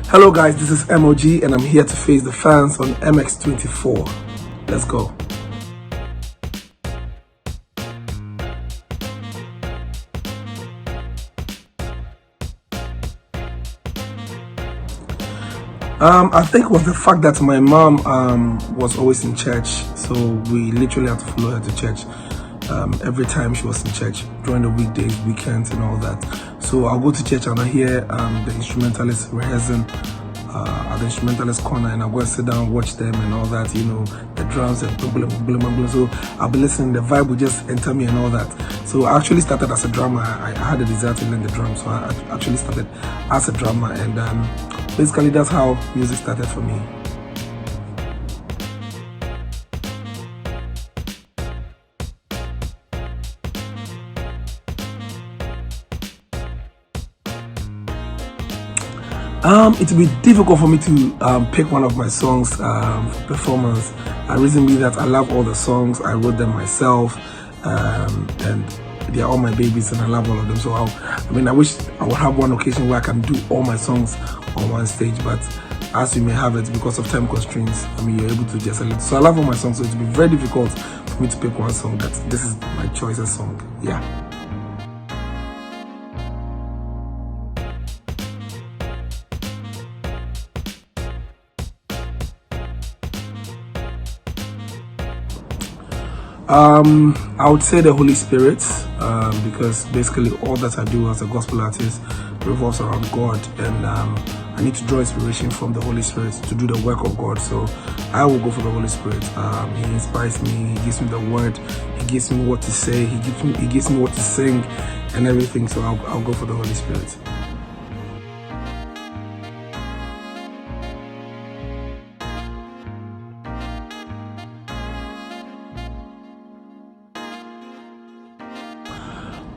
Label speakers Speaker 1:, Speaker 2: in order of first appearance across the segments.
Speaker 1: Hello guys, this is MOG and I'm here to face the fans on MX24. Let's go. I think it was the fact that my mom was always in church, so we literally had to follow her to church every time she was in church, during the weekdays, weekends and all that. So I'll go to church and I hear the instrumentalists rehearsing at the instrumentalist corner, and I'll go and sit down, watch them and all that, you know, the drums and blah, blah, blah, blah, blah. So I'll be listening, the vibe will just enter me and all that. So I actually started as a drummer. I had a desire to learn the drums, so I actually started as a drummer, and basically that's how music started for me. It will be difficult for me to pick one of my songs for performance. Reason being that I love all the songs. I wrote them myself, and they are all my babies, and I love all of them. So I wish I would have one occasion where I can do all my songs on one stage, but as you may have it, because of time constraints, you're able to just select. So I love all my songs, so it will be very difficult for me to pick one song that this is my choice song. Yeah. I would say the Holy Spirit, because basically all that I do as a gospel artist revolves around God, and I need to draw inspiration from the Holy Spirit to do the work of God. So I will go for the Holy Spirit. He inspires me, he gives me the word, he gives me what to say, he gives me what to sing and everything. So I'll go for the Holy Spirit.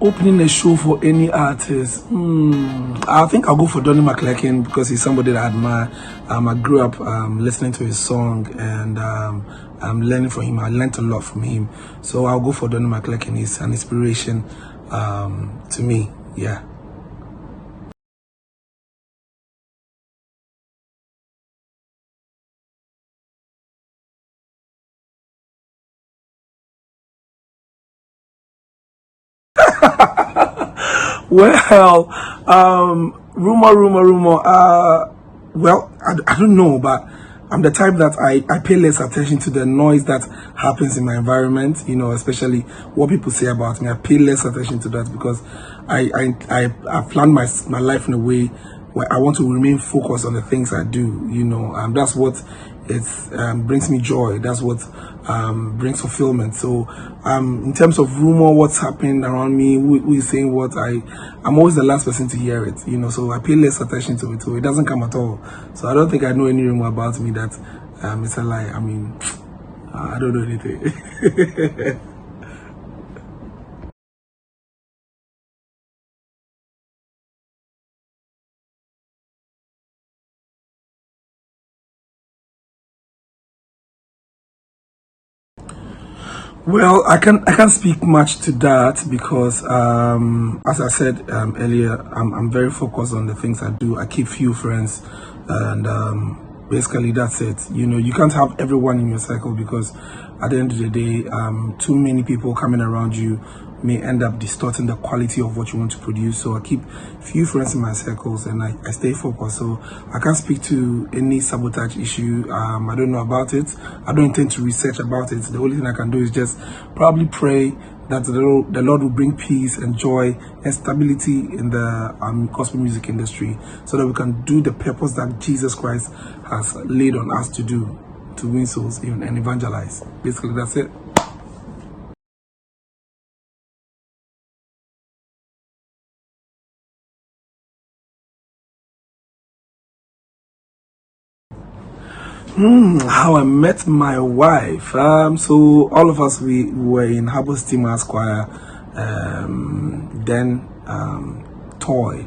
Speaker 1: Opening a show for any artist, I think I'll go for Donny McClurkin, because he's somebody that I admire. I grew up listening to his song, and I'm learning from him. I learned a lot from him, so I'll go for Donny McClurkin. He's an inspiration to me. Yeah. Well, rumor. Well, I don't know, but I'm the type that I pay less attention to the noise that happens in my environment, you know, especially what people say about me. I pay less attention to that because I plan my life in a way where I want to remain focused on the things I do, you know, that's what brings me joy. That's what brings fulfillment. So in terms of rumor, what's happening around me, who is saying what, I'm always the last person to hear it, you know, so I pay less attention to it, so it doesn't come at all. So I don't think I know any rumor about me that it's a lie. I don't know anything. Well, I can't speak much to that because, as I said earlier, I'm very focused on the things I do. I keep few friends, and basically that's it. You know, you can't have everyone in your circle, because at the end of the day, too many people coming around you may end up distorting the quality of what you want to produce. So I keep few friends in my circles, and I stay focused. So I can't speak to any sabotage issue. I don't know about it. I don't intend to research about it. The only thing I can do is just probably pray that the Lord will bring peace and joy and stability in the gospel music industry, so that we can do the purpose that Jesus Christ has laid on us to do, to win souls and evangelize. Basically, that's it. How I met my wife. So all of us, we were in Harbour City Mass Choir, then Toy,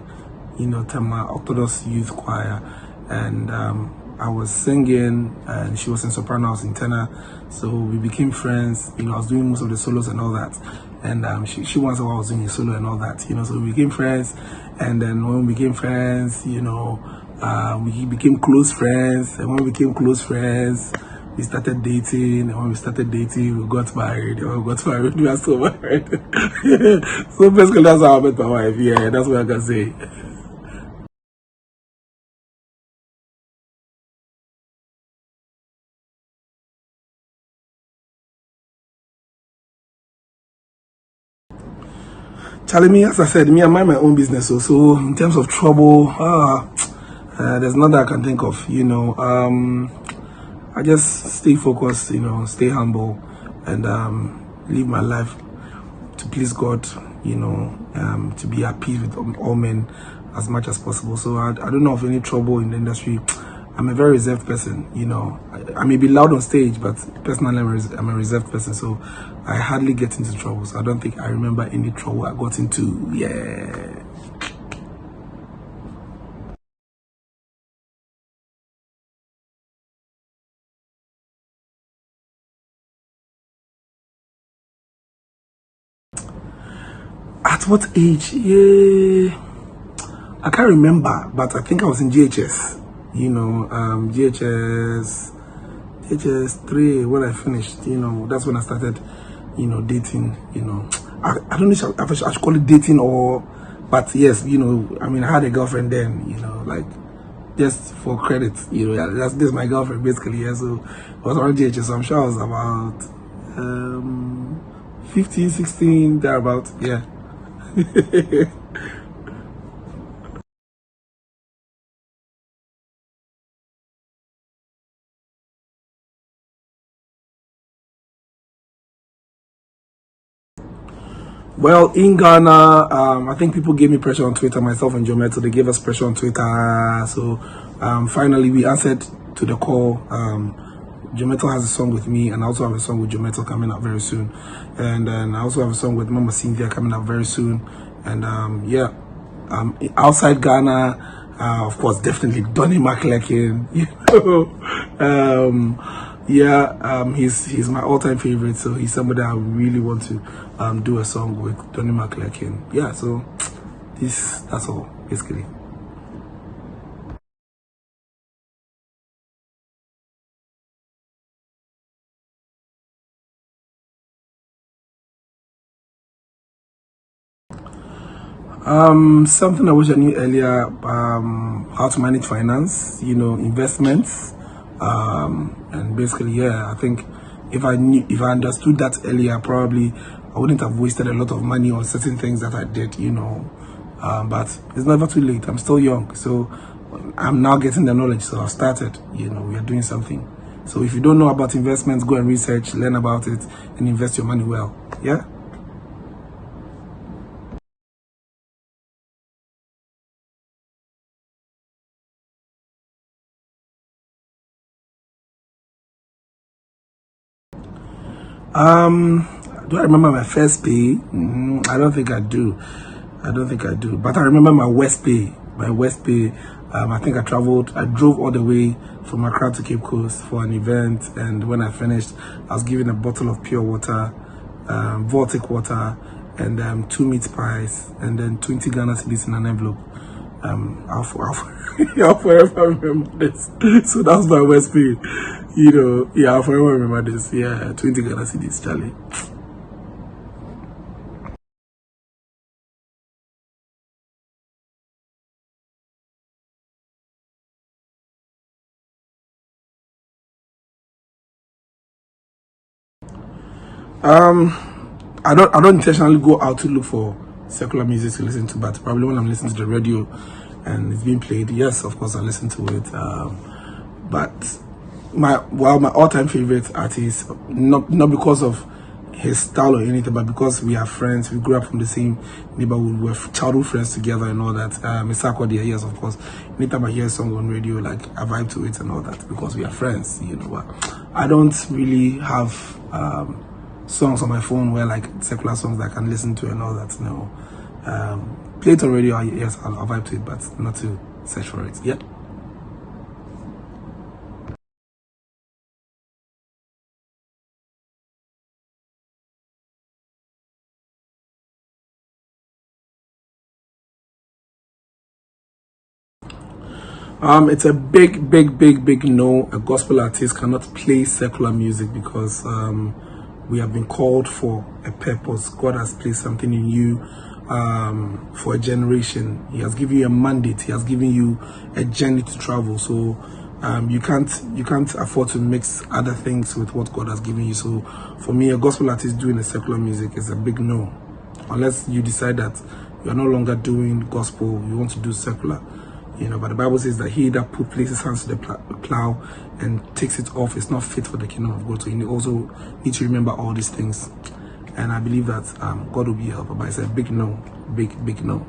Speaker 1: you know, Tema Orthodox Youth Choir, and I was singing, and she was in soprano, I was in tenor, so we became friends. You know, I was doing most of the solos and all that, and she wants I was doing a solo and all that, you know, so we became friends, and then when we became friends, you know, We became close friends, and when we became close friends, we started dating, and when we started dating, we got married. And when we got married, we are still married. So basically, that's how I met my wife. Yeah, that's what I can say. Charlie, me, as I said, me, I mind my own business. So in terms of trouble, there's nothing I can think of. I just stay focused, stay humble, and live my life to please God, to be at peace with all men as much as possible. So I don't know of any trouble in the industry. I'm a very reserved person, I may be loud on stage, but personally I'm a reserved person, so I hardly get into trouble. So I don't think I remember any trouble I got into. Yeah. At what age? Yeah, I can't remember, but I think I was in GHS. GHS 3 when I finished. That's when I started, dating. I don't know if I should call it dating but yes, I had a girlfriend then. Like just for credit, this is my girlfriend basically. Yeah, so I was around GHS. So I'm sure I was about 15, 16 thereabout. Yeah. Well, in Ghana, I think people gave me pressure on Twitter, myself and Jometo, they gave us pressure on Twitter. So finally we answered to the call. Jometo has a song with me, and I also have a song with Jometo coming up very soon. And then I also have a song with Mama Cynthia coming up very soon. And outside Ghana, of course, definitely Donny McClelkin. He's my all-time favorite. So he's somebody I really want to do a song with, Donny McClelkin. Yeah, so that's all basically. Something I wish I knew earlier, how to manage finance, investments, and basically, yeah, I think if I understood that earlier, probably I wouldn't have wasted a lot of money on certain things that I did, but it's never too late. I'm still young, so I'm now getting the knowledge, so I've started, we are doing something. So if you don't know about investments, go and research, learn about it, and invest your money well, yeah? Do I remember my first pay? I don't think I do. But I remember my West pay. I think I drove all the way from Accra to Cape Coast for an event. And when I finished, I was given a bottle of pure water, Vortic water, and 2 meat pies, and then 20 Ghana cedis in an envelope. I'll forever remember this. So that's my West pay. I'll forever remember this. Yeah, 20 Ghana cedis, Charlie. I don't intentionally go out to look for secular music to listen to, but probably when I'm listening to the radio and it's being played, yes, of course I listen to it. But my all-time favorite artist, not because of his style or anything, but because we are friends, we grew up from the same neighborhood, we're childhood friends together and all that. Mr. Kodia, yes, of course. Anytime I hear a song on radio, like I vibe to it and all that because we are friends, But I don't really have songs on my phone where like secular songs that I can listen to and all that. No, play it on radio. Yes, I'll vibe to it, but not to search for it. Yeah. It's a big no. A gospel artist cannot play secular music because we have been called for a purpose. God has placed something in you for a generation. He has given you a mandate. He has given you a journey to travel. So you can't afford to mix other things with what God has given you. So for me, a gospel artist doing a secular music is a big no, unless you decide that you are no longer doing gospel, you want to do secular. But the Bible says that he that places his hands to the plow and takes it off is not fit for the kingdom of God. So you also need to remember all these things. And I believe that God will be a helper. But it's a big no, big no.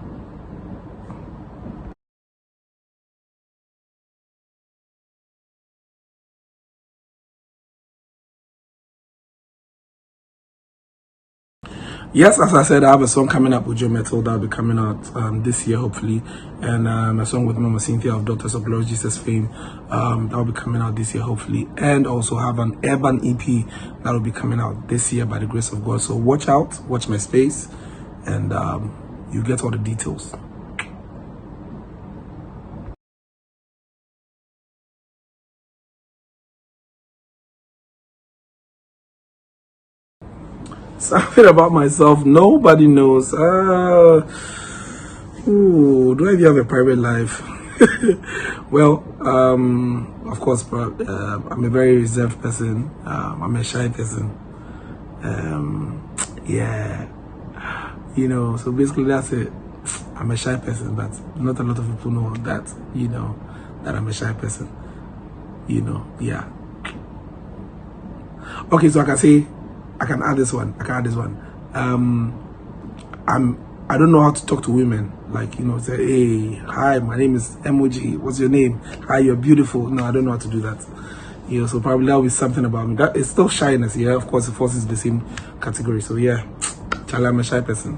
Speaker 1: Yes, as I said, I have a song coming up with Joe Metal that will be coming out this year, hopefully, and a song with Mama Cynthia of Daughters of Glory Jesus fame that will be coming out this year, hopefully, and also have an urban EP that will be coming out this year by the grace of God. So watch out, watch my space, and you get all the details. Something about myself nobody knows. Do I even have a private life? Well, of course, I'm a very reserved person. I'm a shy person. Yeah, so basically that's it. I'm a shy person, but not a lot of people know that, that I'm a shy person. Yeah. Okay, so I can add this one. I don't know how to talk to women. Like, say, hey, hi, my name is MOG. What's your name? Hi, you're beautiful. No, I don't know how to do that. So probably that'll be something about me. That it's still shyness. Yeah, of course, it falls into the same category. So yeah, Charlie, I'm a shy person.